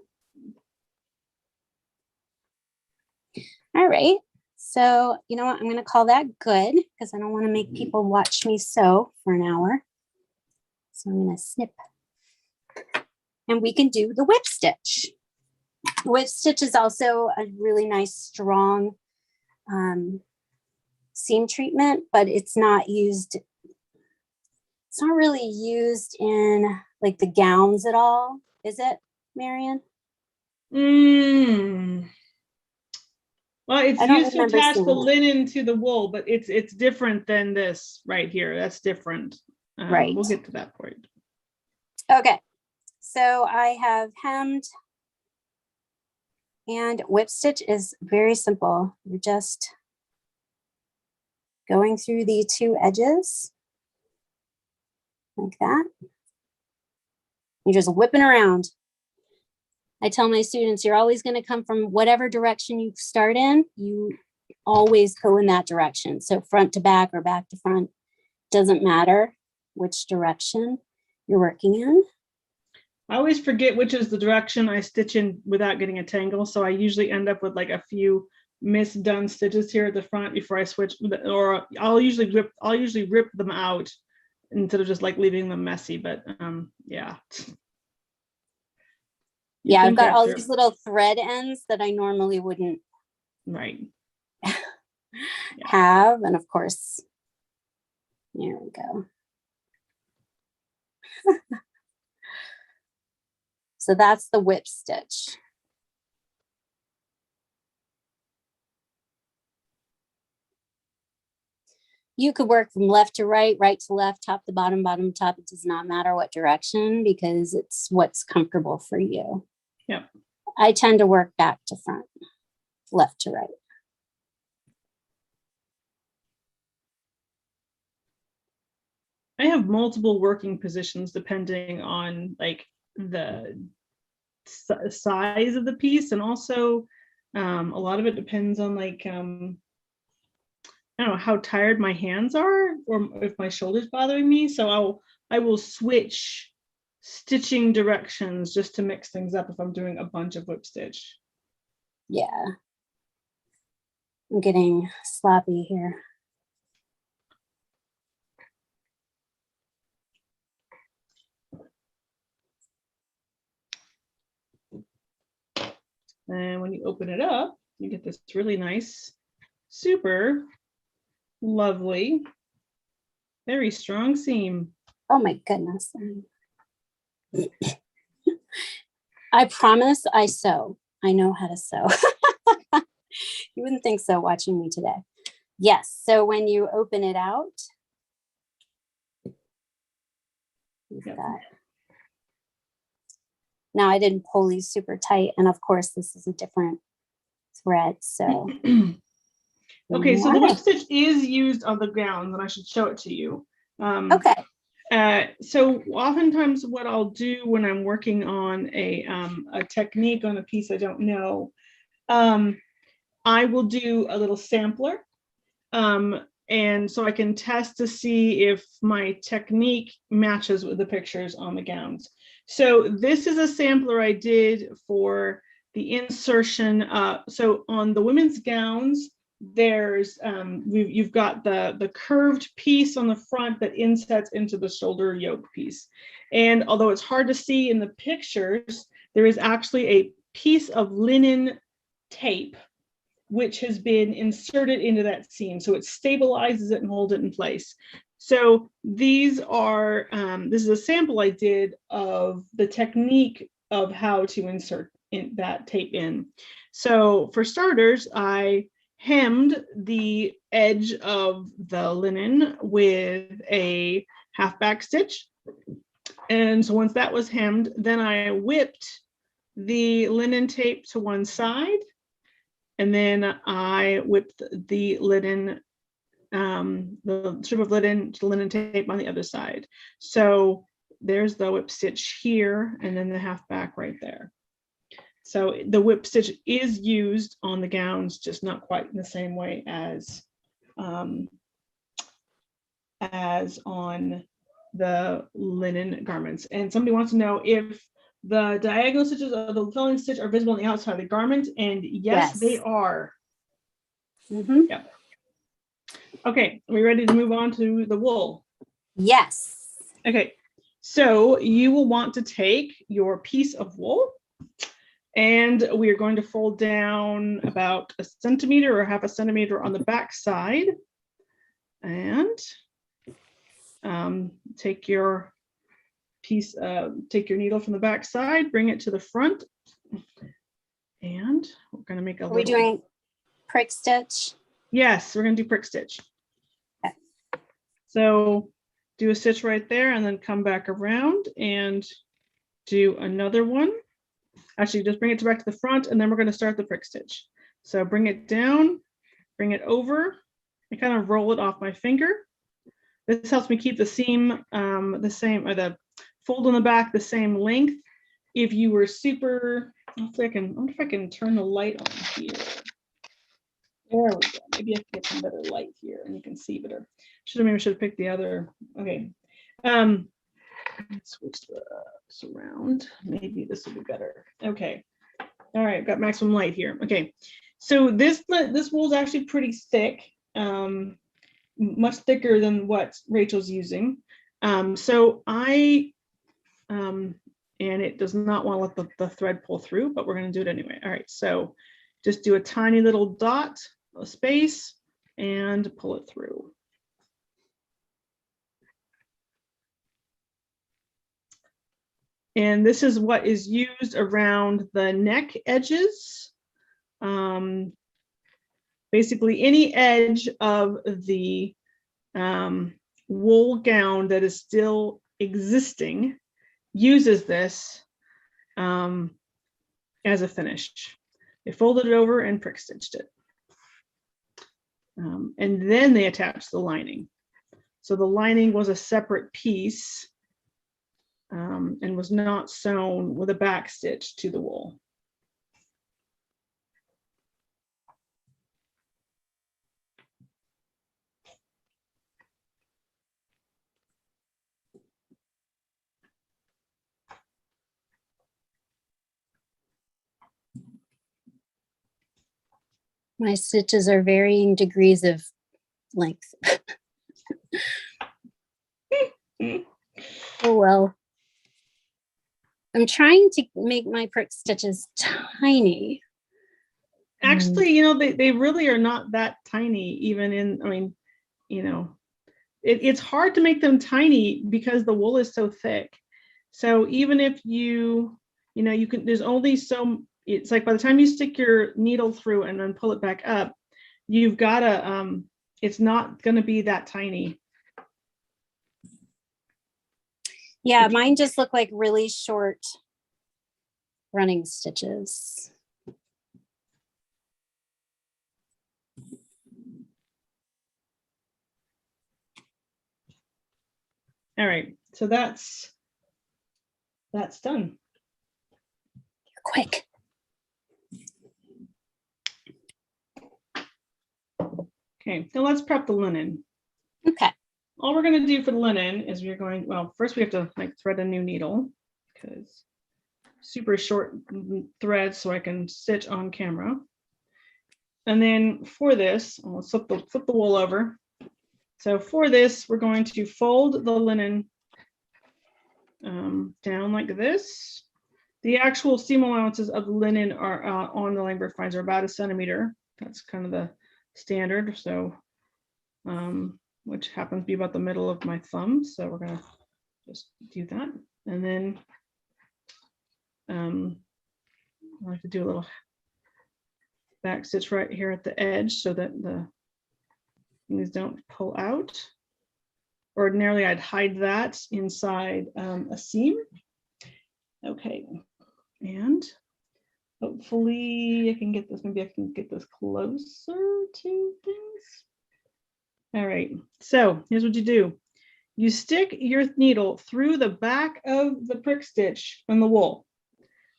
Speaker 1: All right. So, you know what? I'm going to call that good because I don't want to make people watch me sew for an hour. So I'm going to snip. And we can do the whip stitch. Whip stitch is also a really nice, strong seam treatment, but it's not used. It's not really used in like the gowns at all, is it, Marion?
Speaker 2: Well, it's
Speaker 1: I don't
Speaker 2: used to
Speaker 1: remember
Speaker 2: attach
Speaker 1: seeing
Speaker 2: the
Speaker 1: it.
Speaker 2: linen to the wool, but it's different than this right here. That's different.
Speaker 1: Right.
Speaker 2: We'll get to that point.
Speaker 1: Okay. So I have hemmed, and whip stitch is very simple. You're just going through the two edges like that. You're just whipping around. I tell my students, you're always going to come from whatever direction you start in. You always go in that direction. So front to back or back to front, doesn't matter which direction you're working in.
Speaker 2: I always forget which is the direction I stitch in without getting a tangle. So I usually end up with like a few misdone stitches here at the front before I switch, or I'll usually rip them out instead of just like leaving them messy. But yeah.
Speaker 1: Yeah, I've got all these little thread ends that I normally wouldn't have. And of course, there we go. So that's the whip stitch. You could work from left to right, right to left, top to bottom, bottom to top. It does not matter what direction because it's what's comfortable for you.
Speaker 2: Yep.
Speaker 1: I tend to work back to front, left to right.
Speaker 2: I have multiple working positions depending on like the size of the piece, and also a lot of it depends on like I don't know how tired my hands are or if my shoulder's bothering me. So I will switch stitching directions just to mix things up if I'm doing a bunch of whip stitch.
Speaker 1: Yeah. I'm getting sloppy here.
Speaker 2: And when you open it up, you get this really nice, super lovely, very strong seam.
Speaker 1: Oh my goodness. I promise I sew. I know how to sew. You wouldn't think so watching me today. Yes. So when you open it out, you've got. Now I didn't pull these super tight. And of course, this is a different thread. So.
Speaker 2: Okay, so the whip stitch is used on the gowns, and I should show it to you.
Speaker 1: Okay.
Speaker 2: So oftentimes what I'll do when I'm working on a technique on a piece I don't know, I will do a little sampler. And so I can test to see if my technique matches with the pictures on the gowns. So this is a sampler I did for the insertion. So on the women's gowns, there's you've got the curved piece on the front that insets into the shoulder yoke piece. And although it's hard to see in the pictures, there is actually a piece of linen tape which has been inserted into that seam. So it stabilizes it and holds it in place. So these are, this is a sample I did of the technique of how to insert that tape in. So for starters, I hemmed the edge of the linen with a half back stitch. And so once that was hemmed, then I whipped the linen tape to one side. And then I whipped the linen, the strip of linen tape on the other side. So there's the whip stitch here, and then the half back right there. So the whip stitch is used on the gowns, just not quite in the same way as on the linen garments. And somebody wants to know if the diagonal stitches of the felling stitch are visible on the outside of the garment, and yes, they are.
Speaker 1: Mhm.
Speaker 2: Yep. Okay, are we ready to move on to the wool?
Speaker 1: Yes.
Speaker 2: Okay, so you will want to take your piece of wool and we are going to fold down about 1 centimeter or 0.5 centimeter on the back side. And take your piece, take your needle from the back side, bring it to the front. And we're going to make a
Speaker 1: Are we doing prick stitch?
Speaker 2: Yes, we're going to do prick stitch.
Speaker 1: Okay.
Speaker 2: So do a stitch right there and then come back around and do another one. Actually, just bring it back to the front and then we're going to start the prick stitch. So bring it down, bring it over, and kind of roll it off my finger. This helps me keep the seam the same, or the fold on the back the same length. If you were super, I wonder if I can turn the light on here. There we go. Maybe I can get some better light here and you can see better. Maybe I should have picked the other. Okay. Let's switch this around. Maybe this will be better. Okay. All right, I've got maximum light here. Okay. So this wool is actually pretty thick, much thicker than what Rachel's using. And it does not want to let the thread pull through, but we're going to do it anyway. All right, so just do a tiny little dot, a space, and pull it through. And this is what is used around the neck edges. Basically, any edge of the wool gown that is still existing uses this as a finish. They folded it over and prick stitched it. And then they attached the lining. So the lining was a separate piece and was not sewn with a back stitch to the wool.
Speaker 1: My stitches are varying degrees of length. Oh, well. I'm trying to make my prick stitches tiny.
Speaker 2: Actually, you know, they really are not that tiny, even in, I mean, you know, it's hard to make them tiny because the wool is so thick. So even if you know, you can, there's only so, it's like by the time you stick your needle through and then pull it back up, you've got to, it's not going to be that tiny.
Speaker 1: Yeah, mine just look like really short running stitches.
Speaker 2: All right, so that's done.
Speaker 1: Quick.
Speaker 2: Okay, so let's prep the linen.
Speaker 1: Okay.
Speaker 2: All we're going to do for the linen is we're going, well, first we have to like thread a new needle because super short thread so I can stitch on camera. And then for this, let's flip the wool over. So for this, we're going to fold the linen down like this. The actual seam allowances of the linen are on the Lengberg finds are about 1 centimeter. That's kind of the standard. So, which happens to be about the middle of my thumb. So we're gonna just do that. And then I like to do a little back stitch right here at the edge so that the things don't pull out. Ordinarily, I'd hide that inside a seam. Okay, and hopefully I can get this, maybe I can get this closer to things. All right, so here's what you do. You stick your needle through the back of the prick stitch on the wool,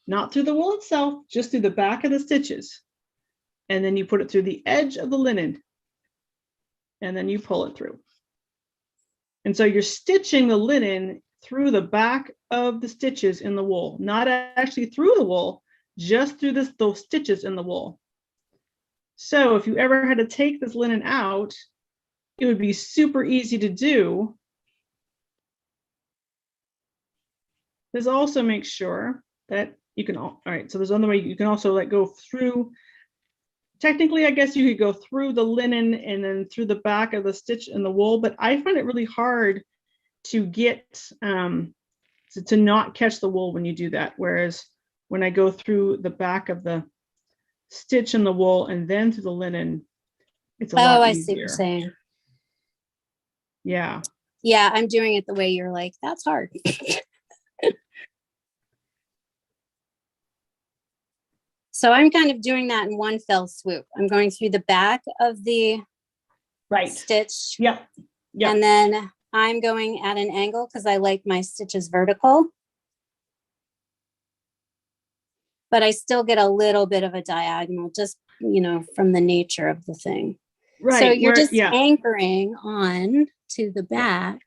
Speaker 2: not through the wool itself, just through the back of the stitches. And then you put it through the edge of the linen and then you pull it through. And so you're stitching the linen through the back of the stitches in the wool, not actually through the wool, just through those stitches in the wool. So if you ever had to take this linen out, it would be super easy to do. This also makes sure that you can, all right, so there's another way you can also like go through. Technically, I guess you could go through the linen and then through the back of the stitch and the wool, but I find it really hard to get to not catch the wool when you do that. Whereas when I go through the back of the stitch and the wool and then to the linen, it's a lot
Speaker 1: I
Speaker 2: easier.
Speaker 1: see what you're saying.
Speaker 2: Yeah.
Speaker 1: Yeah, I'm doing it the way you're like, that's hard. So I'm kind of doing that in one fell swoop. I'm going through the back of the stitch.
Speaker 2: Yep.
Speaker 1: And then I'm going at an angle because I like my stitches vertical. But I still get a little bit of a diagonal just, you know, from the nature of the thing.
Speaker 2: Right.
Speaker 1: So you're just anchoring on to the back.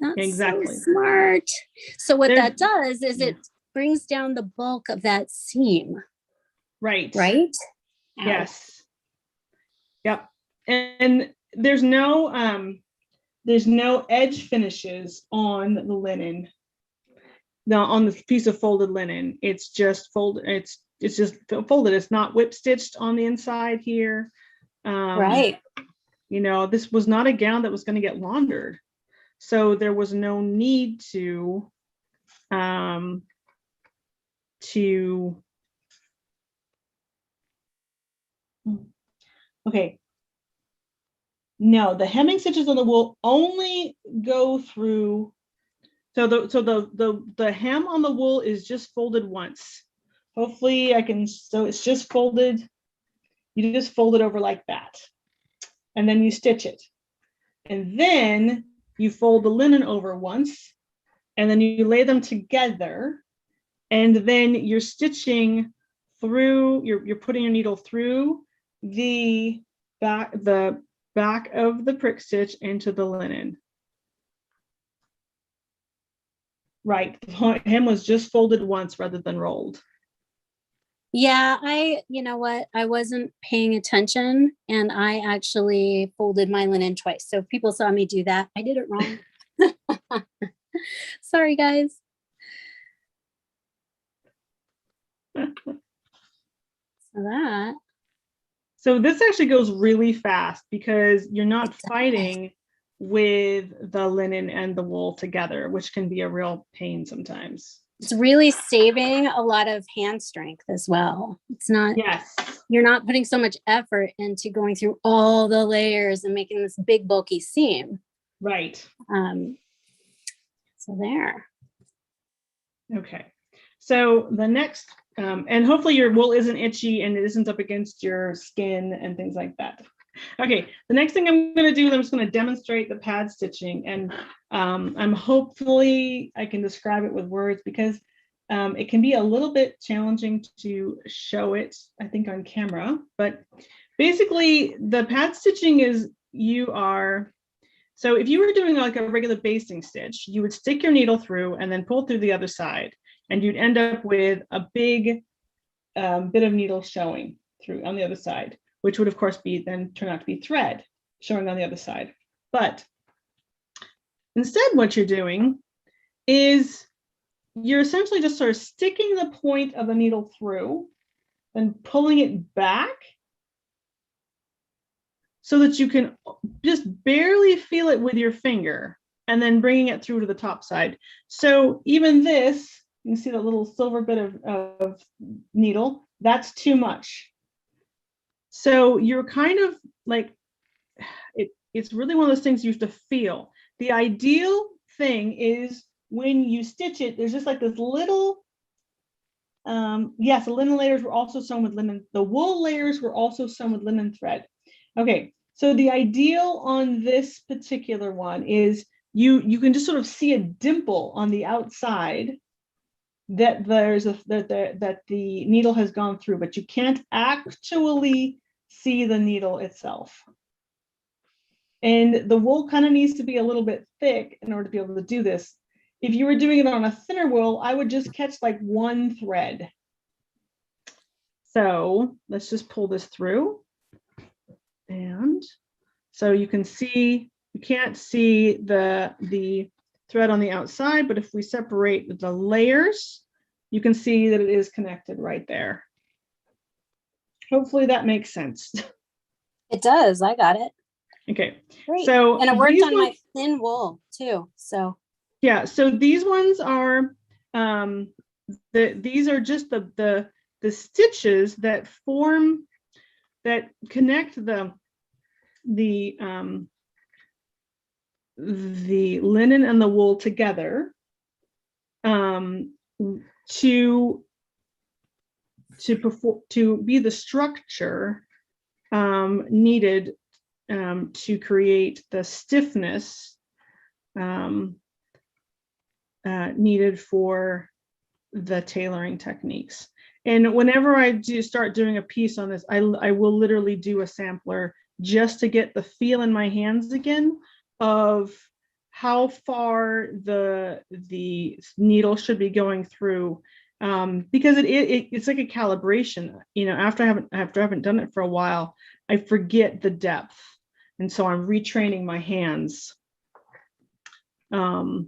Speaker 1: That's
Speaker 2: exactly
Speaker 1: so smart. So what that does is it brings down the bulk of that seam.
Speaker 2: Right.
Speaker 1: Right?
Speaker 2: Yes. Yep. And there's no edge finishes on the linen. Now on this piece of folded linen, it's just folded. It's just folded. It's not whip stitched on the inside here.
Speaker 1: Right.
Speaker 2: You know, this was not a gown that was going to get laundered. So there was no need to okay. No, the hemming stitches on the wool only go through. So the hem on the wool is just folded once. Hopefully I can, so it's just folded. You just fold it over like that. And then you stitch it. And then you fold the linen over once. And then you lay them together. And then you're stitching through, you're putting your needle through the back of the prick stitch into the linen. Right, the hem was just folded once rather than rolled.
Speaker 1: Yeah, you know what? I wasn't paying attention and I actually folded my linen twice. So if people saw me do that, I did it wrong. Sorry, guys.
Speaker 2: So this actually goes really fast because you're not fighting with the linen and the wool together, which can be a real pain sometimes.
Speaker 1: It's really saving a lot of hand strength as well. It's not, you're not putting so much effort into going through all the layers and making this big bulky seam.
Speaker 2: Right.
Speaker 1: So there.
Speaker 2: Okay. So the next, and hopefully your wool isn't itchy and it isn't up against your skin and things like that. Okay, the next thing I'm going to do is I'm just going to demonstrate the pad stitching, and I'm hopefully I can describe it with words because it can be a little bit challenging to show it, I think, on camera. But basically, the pad stitching is so if you were doing like a regular basting stitch, you would stick your needle through and then pull through the other side, and you'd end up with a big bit of needle showing through on the other side, which would of course then turn out to be thread showing on the other side. But instead what you're doing is you're essentially just sort of sticking the point of the needle through and pulling it back so that you can just barely feel it with your finger and then bringing it through to the top side. So even this, you can see that little silver bit of needle, that's too much. So you're kind of like, it's really one of those things you have to feel. The ideal thing is when you stitch it, there's just like this little, yes, the linen layers were also sewn with linen. The wool layers were also sewn with linen thread. Okay, so the ideal on this particular one is you can just sort of see a dimple on the outside that that the needle has gone through, but you can't actually see the needle itself. And the wool kind of needs to be a little bit thick in order to be able to do this. If you were doing it on a thinner wool, I would just catch like one thread. So let's just pull this through. And so you can see, you can't see the thread on the outside, but if we separate the layers, you can see that it is connected right there. Hopefully that makes sense.
Speaker 1: It does. I got it.
Speaker 2: Okay.
Speaker 1: Great.
Speaker 2: So
Speaker 1: and it worked on my thin wool too. So
Speaker 2: yeah, so these ones are these are just the stitches that form, that connect the linen and the wool together to be the structure needed to create the stiffness needed for the tailoring techniques. And whenever I start doing a piece on this, I will literally do a sampler just to get the feel in my hands again of how far the needle should be going through, because it's like a calibration. You know, after I haven't done it for a while, I forget the depth, and so I'm retraining my hands to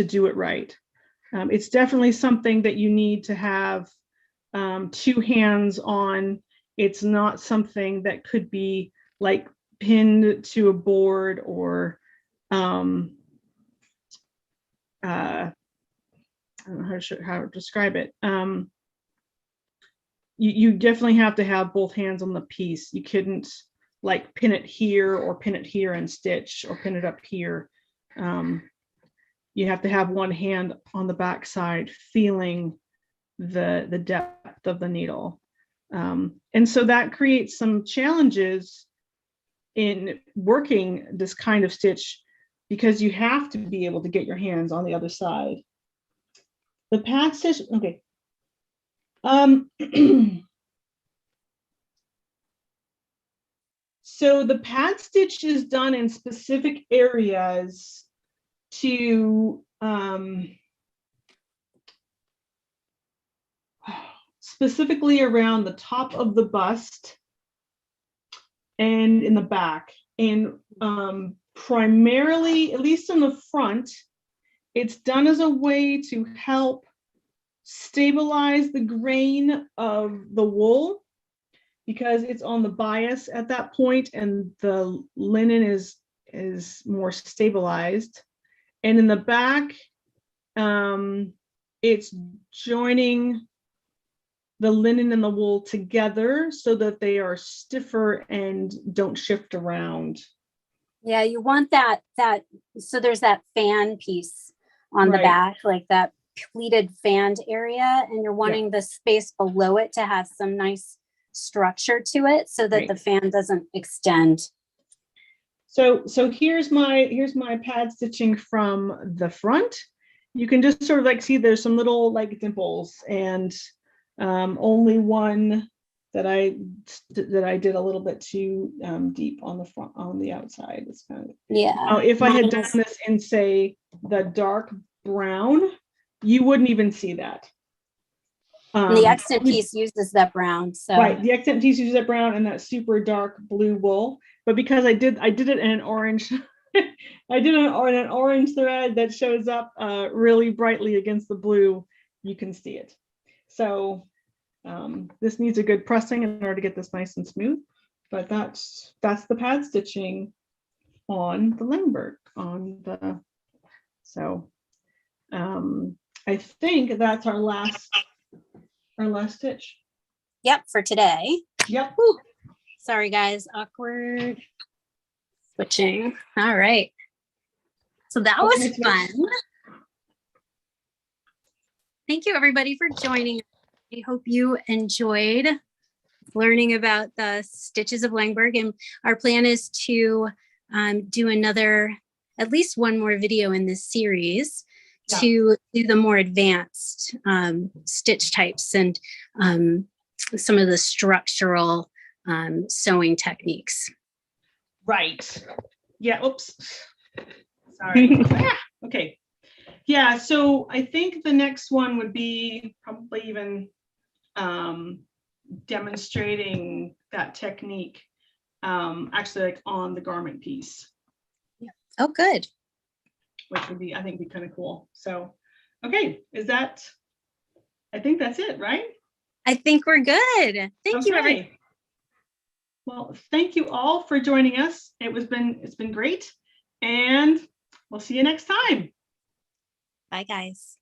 Speaker 2: do it right. It's definitely something that you need to have two hands on. It's not something that could be like pinned to a board or I don't know how to describe it. You definitely have to have both hands on the piece. You couldn't like pin it here or pin it here and stitch, or pin it up here. You have to have one hand on the back side feeling the depth of the needle. And so that creates some challenges in working this kind of stitch, because you have to be able to get your hands on the other side. The pad stitch, okay. So the pad stitch is done in specific areas to specifically around the top of the bust and in the back, and primarily, at least in the front, it's done as a way to help stabilize the grain of the wool, because it's on the bias at that point and the linen is more stabilized. And in the back, it's joining the linen and the wool together so that they are stiffer and don't shift around.
Speaker 1: yeah, you want that so there's that fan piece on the
Speaker 2: Right.
Speaker 1: back, like that pleated fanned area, and you're wanting the space below it to have some nice structure to it so that
Speaker 2: Right.
Speaker 1: the fan doesn't extend.
Speaker 2: So here's my pad stitching from the front. You can just sort of like see there's some little like dimples, and only one that I did a little bit too deep on the front, on the outside. It's kind of,
Speaker 1: Yeah.
Speaker 2: if I had done this in, say, the dark brown, you wouldn't even see that.
Speaker 1: And the accent piece uses that brown. So
Speaker 2: right, the accent piece uses that brown and that super dark blue wool. But because I did it in an orange, I did it in an orange thread that shows up really brightly against the blue, you can see it. So this needs a good pressing in order to get this nice and smooth. But that's the pad stitching on the Lengberg, so I think that's our last stitch.
Speaker 1: Yep, for today.
Speaker 2: Yep.
Speaker 1: Whew. Sorry guys, awkward switching. All right. So that was fun. Thank you everybody for joining. I hope you enjoyed learning about the stitches of Lengberg, and our plan is to do at least one more video in this series to do the more advanced stitch types and some of the structural sewing techniques.
Speaker 2: Right. Yeah. Oops. Sorry. Okay. Yeah. So I think the next one would be probably even demonstrating that technique, actually like on the garment piece,
Speaker 1: Oh, good.
Speaker 2: which would be, I think, be kind of cool. So, okay, I think that's it, right?
Speaker 1: I think we're good. Thank you, everyone.
Speaker 2: Okay. Well, thank you all for joining us. It's been great, and we'll see you next time.
Speaker 1: Bye, guys.